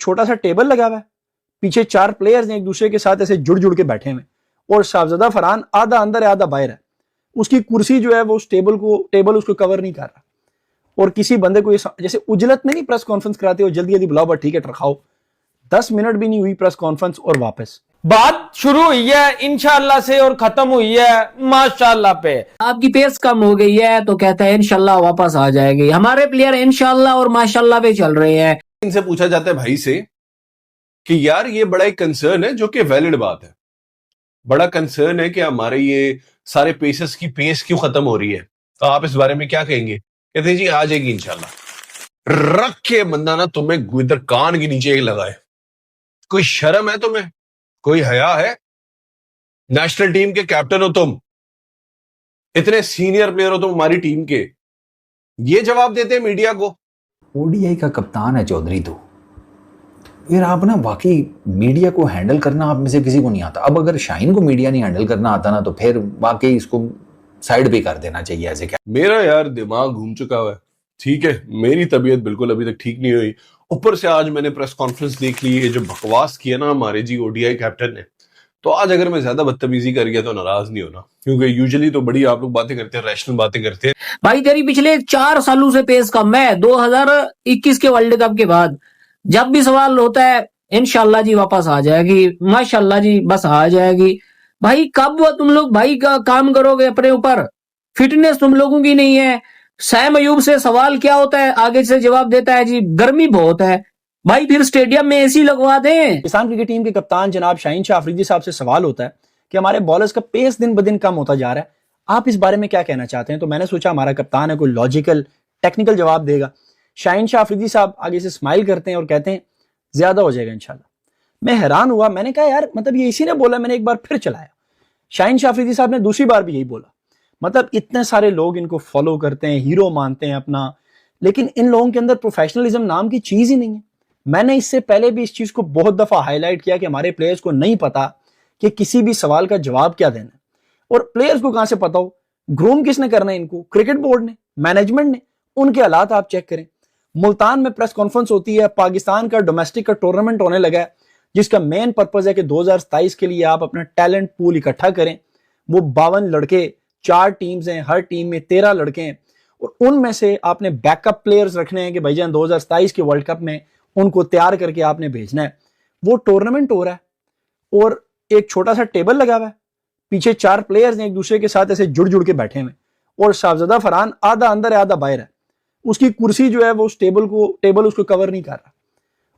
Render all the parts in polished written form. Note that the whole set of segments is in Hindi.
छोटा सा टेबल लगा हुआ है, पीछे 4 प्लेयर्स हैं एक दूसरे के साथ ऐसे जुड़ जुड़ के बैठे हुए, और साहबजादा फरहान आधा अंदर है आधा बाहर है। उसकी कुर्सी जो है वो उस टेबल उसको कवर नहीं कर रहा, और किसी बंदे को जैसे उजलत में नहीं प्रेस कॉन्फ्रेंस कराते हो, जल्दी जल्दी बुलाओ, बट ठीक है रखाओ। 10 मिनट भी नहीं हुई प्रेस कॉन्फ्रेंस और वापस बात शुरू हुई है इंशाल्लाह से और खत्म हुई है माशाल्लाह पे। आपकी पेस कम हो गई है तो कहता है इंशाल्लाह वापस आ जाएगी। हमारे प्लेयर इंशाल्लाह और माशाल्लाह पे चल रहे हैं। इनसे पूछा जाता है भाई से कि यार ये बड़ा एक कंसर्न है, जो कि वैलिड बात है, बड़ा कंसर्न है कि हमारे ये सारे पेसर्स की पेस क्यों खत्म हो रही है, तो आप इस बारे में क्या कहेंगे? कहते हैं जी आ जाएगी इंशाल्लाह। रख के बंदा ना तुम्हें इधर कान के नीचे लगाए। कोई शर्म है तुम्हें? कोई हया है? नेशनल टीम के कैप्टन हो तुम, इतने सीनियर प्लेयर हो तुम हमारी टीम के, ये जवाब देते हैं मीडिया को। ओडीआई का कप्तान है चौधरी तो फिर आप ना वाकई मीडिया को हैंडल करना आप में से किसी को नहीं आता। अब अगर शाहीन को मीडिया नहीं हैंडल करना आता ना तो फिर वाकई इसको साइड पे कर देना चाहिए। ऐसे क्या मेरा यार दिमाग घूम चुका हुआ है, ठीक है, मेरी तबीयत बिल्कुल अभी तक ठीक नहीं हुई, ऊपर से आज मैंने प्रेस कॉन्फ्रेंस देख ली है, जो बकवास किया ना हमारे जी ओडीआई कैप्टन ने, तो आज अगर मैं ज्यादा बदतमीजी कर गया तो नाराज नहीं होना, क्योंकि यूजुअली तो बड़ी आप लोग बातें करते हैं, रैशनल बातें करते हैं। भाई तेरी पिछले 4 सालों से पेस कम है। 2021 के वर्ल्ड कप के बाद जब भी सवाल होता है इंशाल्लाह जी वापस आ जाएगी, माशाल्लाह जी बस आ जाएगी। भाई कब वो तुम लोग भाई का काम करोगे अपने ऊपर? फिटनेस तुम लोगों की नहीं है। सैम अयूब से सवाल क्या होता है, आगे से जवाब देता है जी गर्मी बहुत है। भाई फिर स्टेडियम में एसी लगवा दें। किसान क्रिकेट टीम के कप्तान जनाब शाहीन शाह अफरीदी साहब से सवाल होता है कि हमारे बॉलर्स का पेस दिन ब दिन कम होता जा रहा है, आप इस बारे में क्या कहना चाहते हैं? तो मैंने सोचा हमारा कप्तान है, कोई लॉजिकल टेक्निकल जवाब देगा। शाहीन शाह अफरीदी साहब आगे से स्माइल करते हैं और कहते हैं ज्यादा हो जाएगा इंशाल्लाह। मैं हैरान हुआ, मैंने कहा यार मतलब ये इसी ने बोला, मैंने एक बार फिर चलाया। शाहीन शाह अफरीदी साहब ने दूसरी बार भी यही बोला। मतलब इतने सारे लोग इनको फॉलो करते हैं, हीरो मानते हैं अपना, लेकिन इन लोगों के अंदर प्रोफेशनलिज्म नाम की चीज ही नहीं है। मैंने इससे पहले भी इस चीज को बहुत दफा हाईलाइट किया कि हमारे प्लेयर्स को नहीं पता कि किसी भी सवाल का जवाब क्या देना है, और प्लेयर्स को कहां से पता हो? ग्रूम किसने करना है इनको? क्रिकेट बोर्ड ने, मैनेजमेंट ने। उनके हालात आप चेक करें। मुल्तान में प्रेस कॉन्फ्रेंस होती है, पाकिस्तान का डोमेस्टिक का टूर्नामेंट होने लगा है, जिसका मेन पर्पज है कि 2027 के लिए आप अपना टैलेंट पूल इकट्ठा करें। वो 52 लड़के, 4 टीम्स हैं, हर टीम में 13 लड़के हैं, और उनमें से आपने बैकअप प्लेयर्स रखने हैं कि भाईजान 2027 के वर्ल्ड कप में उनको तैयार करके आपने भेजना है। वो टूर्नामेंट हो रहा है और एक छोटा सा टेबल लगा हुआ है, पीछे 4 प्लेयर्स हैं एक दूसरे के साथ ऐसे जुड़ जुड़ के बैठे हुए, और साहबजादा फरहान आधा अंदर है आधा बाहर है। उसकी कुर्सी जो है वो उस टेबल उसको कवर नहीं कर रहा,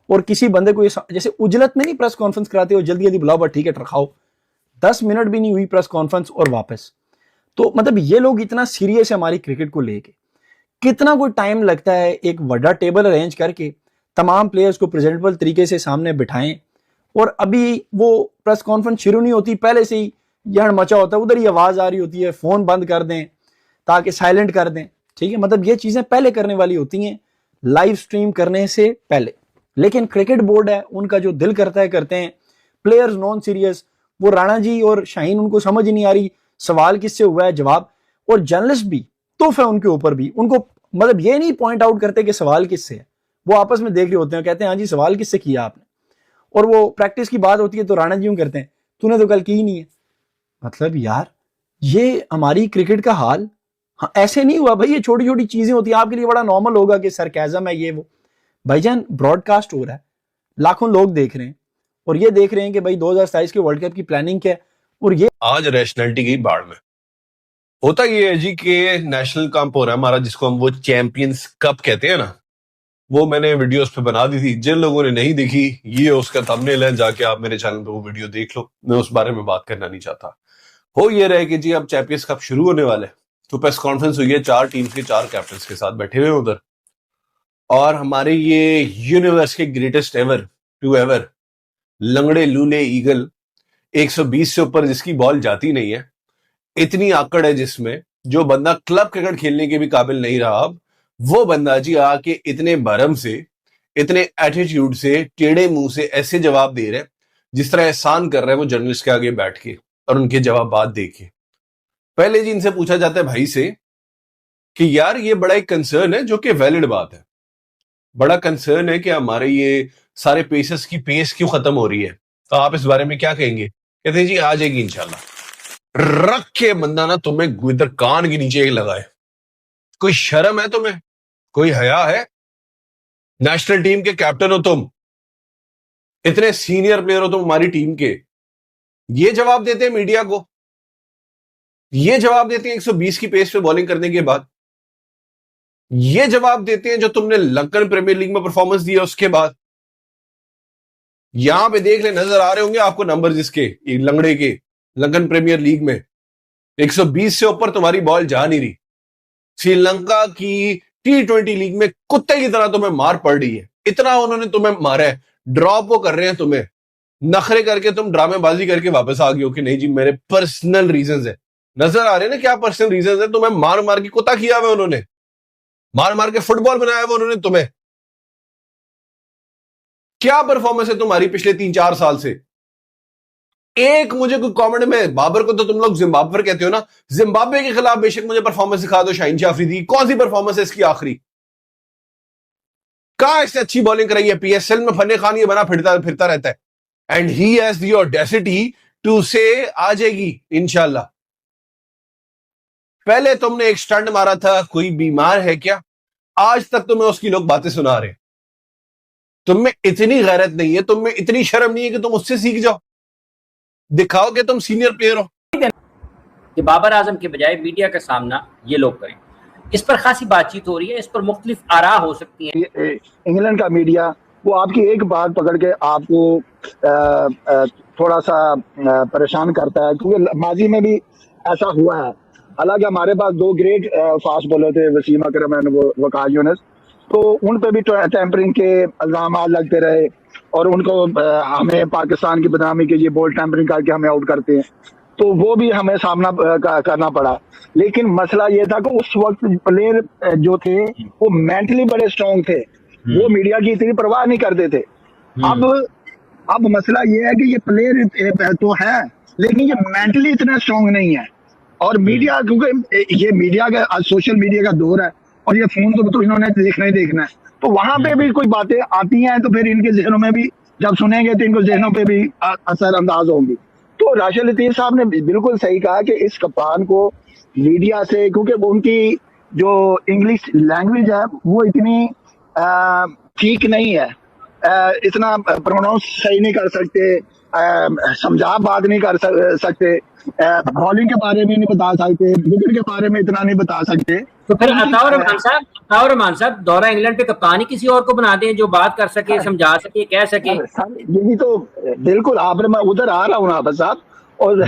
और किसी बंदे को जैसे उजलत में नहीं प्रेस कॉन्फ्रेंस कराते हो, जल्दी जल्दी बुलाओ, बट ठीक है रखाओ। 10 मिनट भी नहीं हुई प्रेस कॉन्फ्रेंस और वापस। तो मतलब ये लोग इतना सीरियस है हमारी क्रिकेट को लेके। कितना कोई टाइम लगता है एक बड़ा टेबल अरेंज करके तमाम प्लेयर्स को प्रेजेंटेबल तरीके से सामने बिठाएं, और अभी वो प्रेस कॉन्फ्रेंस शुरू नहीं होती, पहले से ही यह मचा होता है, उधर ही आवाज आ रही होती है, फोन बंद कर दें ताकि साइलेंट कर दें, ठीक है। मतलब ये चीजें पहले करने वाली होती हैं लाइव स्ट्रीम करने से पहले, लेकिन क्रिकेट बोर्ड है, उनका जो दिल करता है करते हैं। प्लेयर्स नॉन सीरियस, वो राणा जी और शाहीन उनको समझ ही नहीं आ रही सवाल किससे हुआ है जवाब, और जर्नलिस्ट भी तोहफा उनके ऊपर भी, उनको मतलब ये नहीं पॉइंट आउट करते कि सवाल किससे है, वो आपस में देख रहे होते हैं, कहते हैं हाँ जी सवाल किससे किया आपने, और वो प्रैक्टिस की बात होती है तो राणा जी यूं करते हैं तूने तो कल की ही नहीं है। मतलब यार ये हमारी क्रिकेट का हाल। हाँ ऐसे नहीं हुआ भाई, ये छोटी छोटी चीजें होती है, आपके लिए बड़ा नॉर्मल होगा कि सरकाज़म है ये वो। भाईजान ब्रॉडकास्ट हो रहा है, लाखों लोग देख रहे हैं, और ये देख रहे हैं कि भाई 2027 के वर्ल्ड कप की प्लानिंग क्या है, और ये आज रैशनैलिटी गई बाढ़ में। होता ये है जी कि नेशनल कैंप हो रहा है हमारा, जिसको हम वो चैंपियंस कप कहते हैं ना, वो मैंने वीडियोस पे बना दी थी। जिन लोगों ने नहीं देखी, ये उसका थंबनेल है, जाके आप मेरे चैनल पे वो वीडियो देख लो, मैं उस बारे में बात करना नहीं चाहता। हो ये रहे कि जी अब चैंपियंस कप शुरू होने वाले, तो प्रेस कॉन्फ्रेंस हुई है 4 टीम्स के 4 कैप्टन के साथ बैठे हुए उधर, और हमारे ये यूनिवर्स के ग्रेटेस्ट एवर टू एवर लंगड़े लूले ईगल, 120 से ऊपर जिसकी बॉल जाती नहीं है, इतनी आकड़ है जिसमें, जो बंदा क्लब क्रिकेट खेलने के भी काबिल नहीं रहा, अब वो बंदा जी आके इतने भरम से, इतने एटीट्यूड से, टेढ़े मुंह से ऐसे जवाब दे रहे हैं जिस तरह एहसान कर रहे हैं वो जर्नलिस्ट के आगे बैठ के और उनके जवाब बात देखे। पहले जी इनसे पूछा जाता है भाई से कि यार ये बड़ा एक कंसर्न है, जो कि वैलिड बात है, बड़ा कंसर्न है कि हमारे ये सारे पेसर्स की पेस क्यों खत्म हो रही है। तो आप इस बारे में क्या कहेंगे? कहते हैं जी आ जाएगी इंशाल्लाह। रख के बंदा ना तुम्हें इधर कान के नीचे ही लगाए। कोई शर्म है तुम्हें? कोई हया है? नेशनल टीम के कैप्टन हो तुम, इतने सीनियर प्लेयर हो तुम हमारी टीम के, ये जवाब देते हैं मीडिया को, ये जवाब देते हैं 120 की पेस पे बॉलिंग करने के बाद, ये जवाब देते हैं जो तुमने लंदन प्रीमियर लीग में परफॉर्मेंस दी है उसके बाद। यहां पे देख ले, नजर आ रहे होंगे आपको नंबर जिसके लंगड़े के लंदन प्रीमियर लीग में 120 से ऊपर तुम्हारी बॉल जा नहीं रही। श्रीलंका की T20 लीग में कुत्ते की तरह तुम्हें मार पड़ रही है, इतना उन्होंने तुम्हें मारा है, ड्रॉप वो कर रहे हैं तुम्हें, नखरे करके तुम ड्रामेबाजी करके वापस आ गए हो कि नहीं जी मेरे पर्सनल रीजंस है। नजर आ रहे हैं ना क्या पर्सनल रीजंस है? तुम्हें मार मार के कुत्ता किया हुआ उन्होंने, मार मार के फुटबॉल बनाया हुआ उन्होंने तुम्हें। क्या परफॉर्मेंस है तुम्हारी पिछले 3-4 साल से? एक मुझे कोई कमेंट में, बाबर को तो तुम लोग जिम्बाब्वे कहते हो ना, जिम्बाब्वे के खिलाफ बेशक मुझे परफॉर्मेंस दिखा दो शाहीन शाह अफरीदी, कौन सी परफॉर्मेंस है इसकी आखिरी? कहां इससे अच्छी बॉलिंग कराई है? PSL में फने खान ये बना फिरता रहता है, and he has the audacity to say आ जाएगी इंशाल्लाह। पहले तुमने एक स्टंट मारा था, कोई बीमार है क्या? आज तक तुम्हें उसकी लोग बातें सुना रहे हैं। तुम्हें इतनी गैरत नहीं है, तुम्हें इतनी शर्म नहीं है कि तुम उससे सीख जाओ, दिखाओ कि तुम सीनियर प्लेयर हो। कि बाबर आजम के बजाय मीडिया का सामना ये लोग करें, इस पर खासी बातचीत हो रही है, इस पर मुख्तलिफ आरा हो सकती हैं। इंग्लैंड का मीडिया वो आपकी एक बात पकड़ के आपको थोड़ा सा परेशान करता है, क्योंकि माजी में भी ऐसा हुआ है। हालांकि हमारे पास 2 ग्रेट फास्ट बॉलर थे, वसीम अकरम एंड वकार यूनिस, तो उन पे भी टेम्परिंग के इल्जाम लगते रहे और उनको हमें पाकिस्तान की बदनामी के ये बॉल टेम्परिंग करके हमें आउट करते हैं, तो वो भी हमें सामना करना पड़ा। लेकिन मसला ये था कि उस वक्त प्लेयर जो थे वो मेंटली बड़े स्ट्रांग थे, वो मीडिया की इतनी परवाह नहीं करते थे। अब मसला ये है कि ये प्लेयर तो है लेकिन ये मेंटली इतना स्ट्रांग नहीं है, और मीडिया, क्योंकि ये मीडिया का सोशल मीडिया का दौर है और ये फोन तो इन्होंने देखना ही देखना है, तो वहां पे भी कोई बातें आती हैं तो फिर इनके जहनों में भी जब सुनेंगे तो इनको जहनों पे भी असर अंदाज होंगी। तो राशिद लतीफ साहब ने बिल्कुल सही कहा कि इस कप्तान को मीडिया से, क्योंकि उनकी जो इंग्लिश लैंग्वेज है वो इतनी ठीक नहीं है, इतना प्रोनाउंस सही नहीं कर सकते, समझा बात नहीं कर सकते, बॉलिंग के बारे में नहीं बता सकते, विकेट के बारे में इतना नहीं बता सकते। तो फिर अताउर रहमान साहब दौरा इंग्लैंड पे कप्तान ही किसी और को बना दें जो बात कर सके, समझा सके, कह सके। यही तो बिल्कुल आपने, मैं उधर आ रहा हूँ ना साहब, और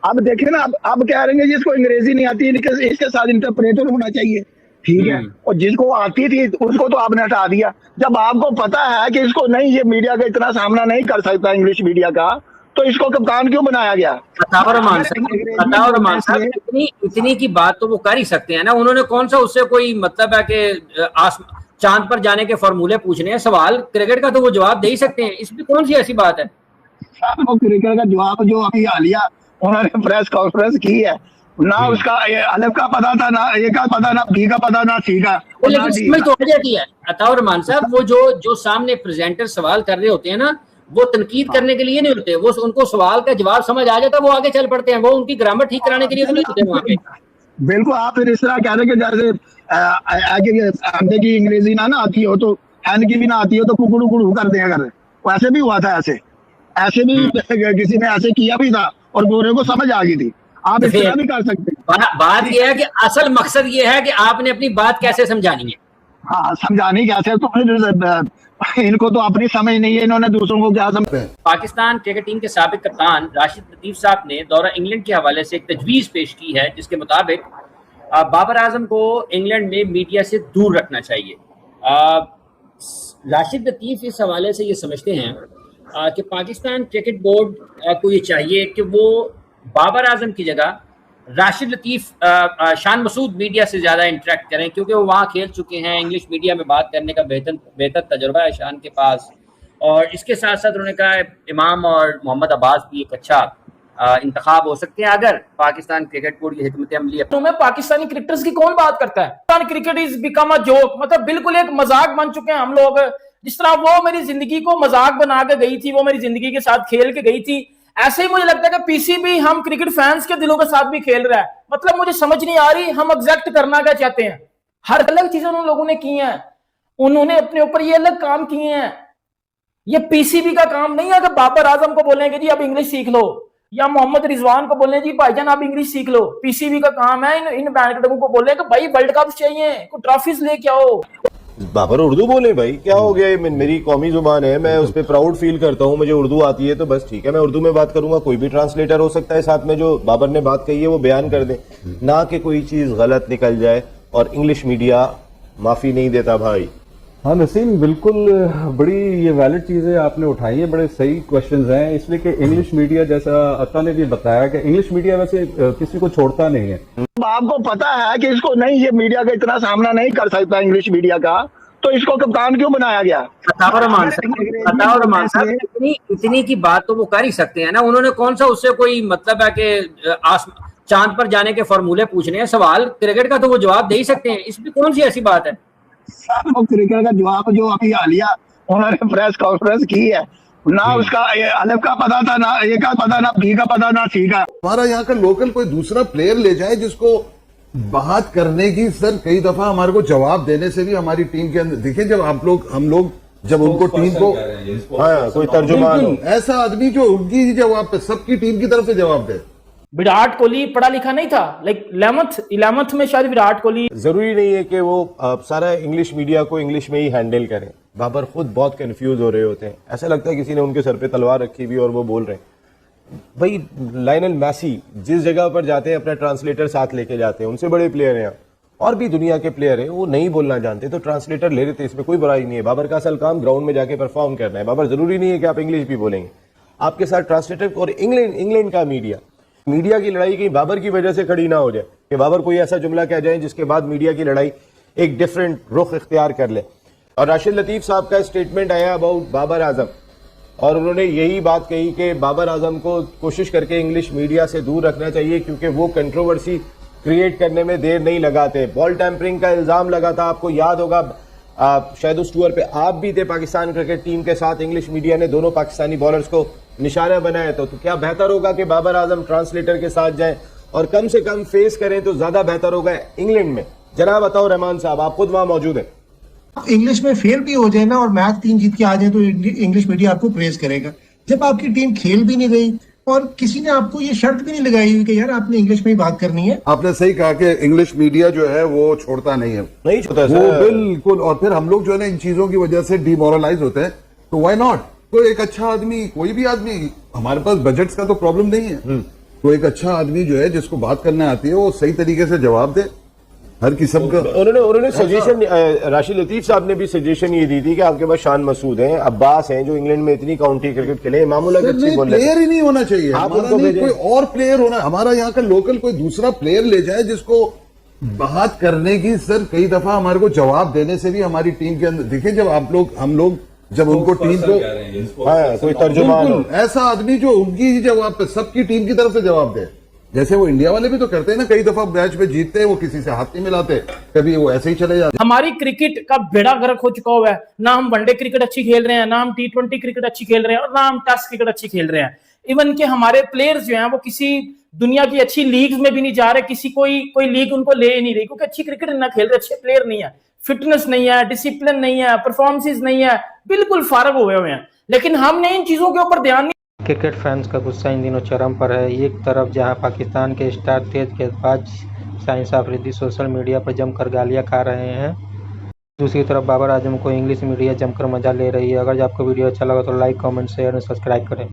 अब देखे ना, अब कह रहे हैं जिसको अंग्रेजी नहीं आती है इसके साथ इंटरप्रेटर होना चाहिए, ठीक है, और जिसको आती थी उसको तो आपने हटा दिया। जब आपको पता है कि इसको नहीं, ये मीडिया का इतना सामना नहीं कर सकता इंग्लिश मीडिया का, तो इसको कप्तान क्यों बनाया गया? अताउर रहमान साहब इतनी की बात तो वो कर ही सकते हैं ना, उन्होंने कौन सा उससे कोई मतलब है कि चांद पर जाने के फॉर्मूले पूछने हैं? सवाल क्रिकेट का तो वो जवाब दे ही सकते हैं, इसमें कौन सी ऐसी बात है? वो क्रिकेट का जवाब जो अभी हालिया उन्होंने प्रेस कॉन्फ्रेंस की है ना, उसका अलग का पता था ना, ए का पता ना, बी का पता ना, सी का, लेकिन इसमें तो आ जाती है अताउर रहमान साहब, वो जो सामने प्रेजेंटर सवाल कर रहे होते हैं ना, वो तनकीद करने के लिए नहीं होते, वो उनको सवाल का जवाब समझ आ जाता है, वो आगे चल पड़ते हैं, वो उनकी ग्रामर ठीक कराने के लिए तो नहीं होते वहां पे। बिल्कुल, आप फिर इस तरह कह रहे कि जैसे आगे की अंग्रेजी ना आती हो तो हैन की भी ना आती हो तो कुकड़ू कुड़ू कर दिया कर, वैसे भी हुआ था, ऐसे भी किसी ने ऐसे किया भी था और गोरे को समझ आ गई थी। आप इस तरह भी कर सकते हैं। बात यह है कि असल मकसद ये है कि आपने अपनी बात कैसे समझानी है। हाँ, समझानी कैसे, तो फिर इनको तो अपनी समझ नहीं है, इन्होंने दूसरों को क्या समझ। पाकिस्तान क्रिकेट टीम के साबिक कप्तान राशिद लतीफ साहब ने दौरा इंग्लैंड के हवाले से एक तजवीज़ पेश की है, जिसके मुताबिक बाबर आजम को इंग्लैंड में मीडिया से दूर रखना चाहिए। राशिद लतीफ इस हवाले से ये समझते हैं कि पाकिस्तान क्रिकेट बोर्ड को ये चाहिए कि वो बाबर आजम की जगह राशिद लतीफ शान मसूद मीडिया से ज़्यादा इंटरेक्ट करें, क्योंकि वो वहाँ खेल चुके हैं, इंग्लिश मीडिया में बात करने का बेहतर तजुर्बा है शान के पास। और इसके साथ साथ उन्होंने कहा इमाम और मोहम्मद अब्बास भी एक अच्छा इंतखाब हो सकते हैं अगर पाकिस्तान क्रिकेट बोर्ड की हिकमत अमली तो में पाकिस्तानी क्रिकेटर्स की कौन बात करता है? Pakistan cricket is become a joke, मतलब बिल्कुल एक मजाक बन चुके हैं हम लोग। जिस तरह वो मेरी जिंदगी को मजाक बना के गई थी, वो मेरी जिंदगी के साथ खेल के गई थी, ऐसे ही मुझे लगता है कि पीसीबी हम क्रिकेट फैंस के दिलों के साथ भी खेल रहा है। मतलब मुझे समझ नहीं आ रही हम एग्जैक्ट करना क्या चाहते हैं। हर अलग चीजें उन लोगों ने की हैं, उन्होंने अपने ऊपर ये अलग काम किए हैं। ये पीसीबी का काम नहीं है कि बाबर आजम को बोलेंगे जी अब इंग्लिश सीख लो, या मोहम्मद रिजवान को बोले जी भाईजान आप इंग्लिश सीख लो। पीसीबी का काम है इन बैंकरों को बोले कि भाई वर्ल्ड कप चाहिए, को ट्रॉफीज लेके आओ। बाबर उर्दू बोले भाई, क्या हो गया? ये मेरी कौमी जुबान है, मैं उस पर प्राउड फील करता हूँ, मुझे उर्दू आती है तो बस ठीक है, मैं उर्दू में बात करूंगा। कोई भी ट्रांसलेटर हो सकता है साथ में, जो बाबर ने बात कही है वो बयान कर दे, ना कि कोई चीज गलत निकल जाए। और इंग्लिश मीडिया माफी नहीं देता भाई। हाँ नसीम, बिल्कुल बड़ी ये वैलिड चीज़ें आपने उठाई है, बड़े सही क्वेश्चंस हैं। इसलिए कि इंग्लिश मीडिया, जैसा अता ने भी बताया कि इंग्लिश मीडिया वैसे किसी को छोड़ता नहीं है। आपको पता है कि इसको नहीं, ये मीडिया का इतना सामना नहीं कर सकता इंग्लिश मीडिया का, तो इसको कप्तान क्यों बनाया गया? इतनी की बात तो वो कर ही सकते हैं ना। उन्होंने कौन सा उससे कोई मतलब है कि चांद पर जाने के फॉर्मूले पूछने हैं? सवाल क्रिकेट का तो वो जवाब दे ही सकते हैं, इसमें कौन सी ऐसी बात है? वो क्रिकेट का जवाब जो अभी हालिया उन्होंने प्रेस कॉन्फ्रेंस की है, ना उसका अलग का पता था, ना ए का पता, ना बी का पता, ना सी का। हमारा यहाँ का लोकल कोई दूसरा प्लेयर ले जाए जिसको बात करने की, सर कई दफा हमारे को जवाब देने से भी हमारी टीम के अंदर देखिए, जब हम लोग जब उनको टीम को, हाँ कोई तर्जुमान ऐसा आदमी जो उनकी जवाब पे सबकी टीम की तरफ से जवाब दे। विराट कोहली पढ़ा लिखा नहीं था, लाइक 11th में शायद विराट कोहली। जरूरी नहीं है कि वो सारा इंग्लिश मीडिया को इंग्लिश में ही हैंडल करें। बाबर खुद बहुत कंफ्यूज हो रहे होते हैं, ऐसा लगता है किसी ने उनके सर पे तलवार रखी हुई और वो बोल रहे हैं। भाई लायनल मैसी जिस जगह पर जाते हैं अपना ट्रांसलेटर साथ लेके जाते हैं, उनसे बड़े प्लेयर हैं और भी दुनिया के प्लेयर हैं, वो नहीं बोलना जानते तो ट्रांसलेटर ले लेते, इसमें कोई बुराई नहीं है। बाबर का असल काम ग्राउंड में जाके परफॉर्म करना है। बाबर जरूरी नहीं है कि आप इंग्लिश भी बोलेंगे, आपके साथ ट्रांसलेटर। और इंग्लैंड का मीडिया की लड़ाई कहीं बाबर की वजह से खड़ी ना हो जाए कि बाबर कोई ऐसा जुमला कह जाए जिसके बाद मीडिया की लड़ाई एक डिफरेंट रुख इख्तियार कर ले। और राशिद लतीफ साहब का स्टेटमेंट आया अबाउट बाबर आजम, और उन्होंने यही बात कही कि बाबर आजम को कोशिश करके इंग्लिश मीडिया से दूर रखना चाहिए क्योंकि वो कंट्रोवर्सी क्रिएट करने में देर नहीं लगाते। बॉल टैंपरिंग का इल्जाम लगा था, आपको याद होगा, शायद उस टूर पे आप भी थे पाकिस्तान क्रिकेट टीम के साथ। इंग्लिश मीडिया ने दोनों पाकिस्तानी बॉलर्स को निशाना बनाया, तो क्या बेहतर होगा कि बाबर आजम ट्रांसलेटर के साथ जाएं और कम से कम फेस करें, तो ज्यादा बेहतर होगा इंग्लैंड में। जनाब बताओ रहमान साहब, आप खुद वहां मौजूद हैं। इंग्लिश में फेल भी हो जाए ना और मैच 3 जीत के आ जाए तो इंग्लिश मीडिया आपको प्रेज करेगा। जब आपकी टीम खेल भी नहीं गई और किसी ने आपको ये शर्त भी नहीं लगाई हुई कि यार आपने इंग्लिश में ही बात करनी है। आपने सही कहा कि इंग्लिश मीडिया जो है वो छोड़ता नहीं है, नहीं छोड़ता वो बिल्कुल। और फिर हम लोग जो है ना इन चीजों की वजह से डिमोरलाइज होते हैं, तो व्हाई नॉट? तो एक अच्छा आदमी, कोई भी आदमी, हमारे पास बजट्स का तो प्रॉब्लम नहीं है, तो एक अच्छा आदमी जो है जिसको बात करने आती है वो सही तरीके से जवाब दे हर किस्म का। उन्होंने सजेशन, राशिद लतीफ साहब ने भी सजेशन ये दी थी कि आपके पास शान मसूद हैं, अब्बास हैं, जो इंग्लैंड में इतनी काउंटी क्रिकेट खेले, मामूला प्लेयर ही नहीं होना चाहिए, कोई और प्लेयर होना। हमारा यहाँ का लोकल कोई दूसरा प्लेयर ले जाए जिसको बात करने की, सर कई दफा हमारे को जवाब देने से भी हमारी टीम के अंदर देखिए, जब हम लोग जब उनको टीम को, हाँ कोई तर्जुमान ऐसा आदमी जो उनकी ही जवाब पे सबकी टीम की तरफ से जवाब दे, जैसे वो इंडिया वाले भी तो करते हैं ना, कई दफा मैच में जीतते हैं वो किसी से हाथ नहीं मिलाते, कभी वो ऐसे ही चले जाते। हमारी क्रिकेट का बेड़ा गर्क हो चुका हुआ है, ना हम वनडे क्रिकेट अच्छी खेल रहे हैं, ना हम T20 क्रिकेट अच्छी खेल रहे हैं, और ना हम टेस्ट क्रिकेट अच्छी खेल रहे हैं। इवन के हमारे प्लेयर्स जो हैं वो किसी दुनिया की अच्छी लीग में भी नहीं जा रहे, किसी कोई लीग उनको ले ही नहीं रही, क्योंकि अच्छी क्रिकेट ना खेल रहे, अच्छे प्लेयर नहीं है, फिटनेस नहीं है, डिसिप्लिन नहीं है, परफॉर्मेंसेस नहीं है, बिल्कुल फारग हुए हुए हैं। लेकिन हमने इन चीजों के ऊपर ध्यान नहीं। क्रिकेट फैंस का गुस्सा इन दिनों चरम पर है। एक तरफ जहां पाकिस्तान के स्टार तेज गेंदबाज शाहीन अफरीदी सोशल मीडिया पर जमकर गालियां खा रहे हैं, दूसरी तरफ बाबर आजम को इंग्लिश मीडिया जमकर मजा ले रही है। अगर आपको वीडियो अच्छा लगा तो लाइक, कमेंट, शेयर और सब्सक्राइब करें।